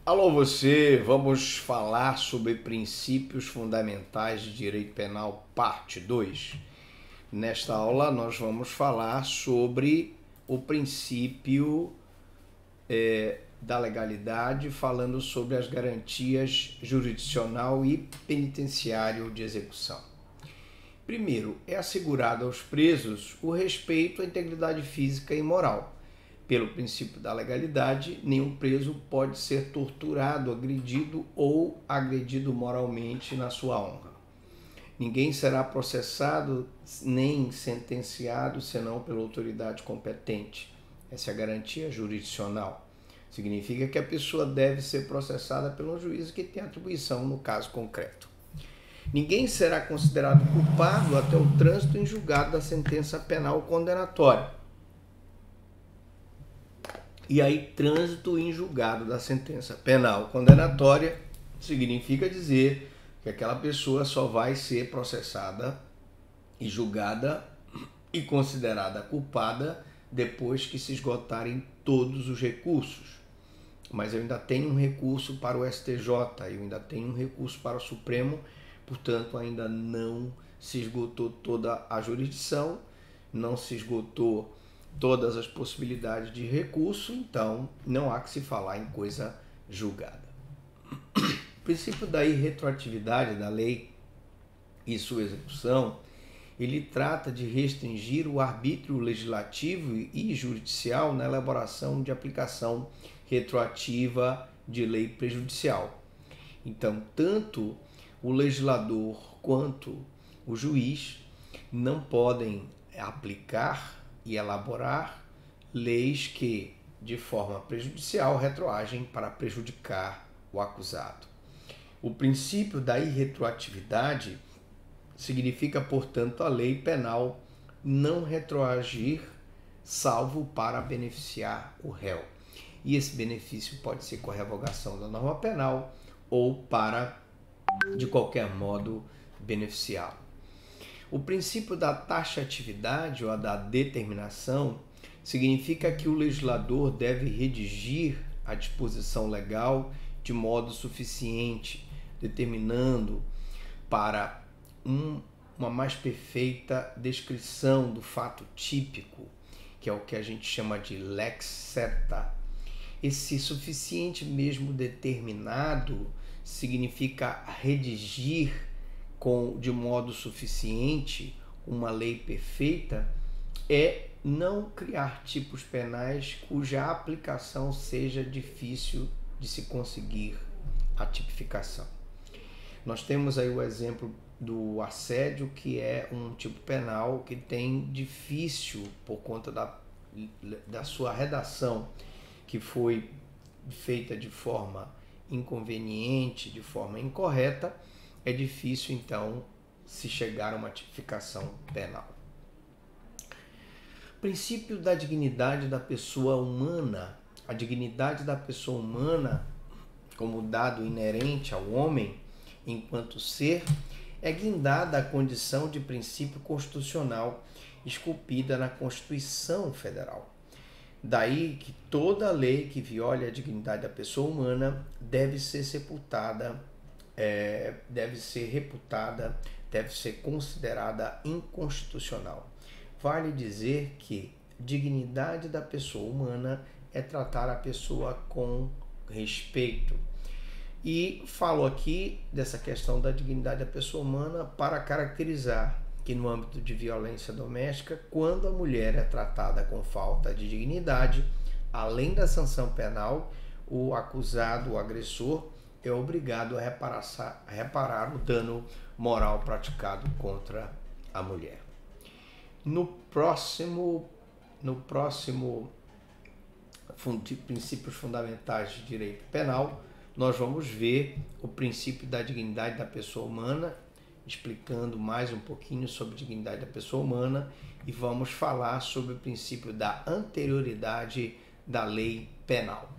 Alô você, vamos falar sobre princípios fundamentais de direito penal, parte 2. Nesta aula nós vamos falar sobre o princípio da legalidade, falando sobre as garantias jurisdicional e penitenciário de execução. Primeiro, é assegurado aos presos o respeito à integridade física e moral. Pelo princípio da legalidade, nenhum preso pode ser torturado, agredido ou agredido moralmente na sua honra. Ninguém será processado nem sentenciado senão pela autoridade competente. Essa é a garantia jurisdicional. Significa que a pessoa deve ser processada pelo juiz que tem atribuição no caso concreto. Ninguém será considerado culpado até o trânsito em julgado da sentença penal condenatória. E aí, trânsito em julgado da sentença penal condenatória significa dizer que aquela pessoa só vai ser processada e julgada e considerada culpada depois que se esgotarem todos os recursos. Mas eu ainda tenho um recurso para o STJ, eu ainda tenho um recurso para o Supremo, portanto ainda não se esgotou toda a jurisdição, não se esgotou todas as possibilidades de recurso, então não há que se falar em coisa julgada. O princípio da irretroatividade da lei e sua execução, ele trata de restringir o arbítrio legislativo e judicial na elaboração de aplicação retroativa de lei prejudicial. Então, tanto o legislador quanto o juiz não podem aplicar e elaborar leis que, de forma prejudicial, retroagem para prejudicar o acusado. O princípio da irretroatividade significa, portanto, a lei penal não retroagir salvo para beneficiar o réu. E esse benefício pode ser com a revogação da norma penal ou para, de qualquer modo, beneficiá-lo. O princípio da taxatividade ou da determinação significa que o legislador deve redigir a disposição legal de modo suficiente, determinando para uma mais perfeita descrição do fato típico, que é o que a gente chama de lex certa. Esse suficiente mesmo determinado significa redigir de modo suficiente uma lei perfeita, é não criar tipos penais cuja aplicação seja difícil de se conseguir a tipificação. Nós temos aí o exemplo do assédio, que é um tipo penal que tem difícil, por conta da sua redação, que foi feita de forma inconveniente, de forma incorreta, é difícil, então, se chegar a uma tipificação penal. Princípio da dignidade da pessoa humana. A dignidade da pessoa humana, como dado inerente ao homem enquanto ser, é guindada à condição de princípio constitucional esculpida na Constituição Federal. Daí que toda lei que viole a dignidade da pessoa humana deve ser sepultada, deve ser reputada, deve ser considerada inconstitucional. Vale dizer que dignidade da pessoa humana é tratar a pessoa com respeito. E falo aqui dessa questão da dignidade da pessoa humana para caracterizar que no âmbito de violência doméstica, quando a mulher é tratada com falta de dignidade, além da sanção penal, o acusado, o agressor, é obrigado a reparar o dano moral praticado contra a mulher. No próximo princípios fundamentais de direito penal, nós vamos ver o princípio da dignidade da pessoa humana, explicando mais um pouquinho sobre a dignidade da pessoa humana, e vamos falar sobre o princípio da anterioridade da lei penal.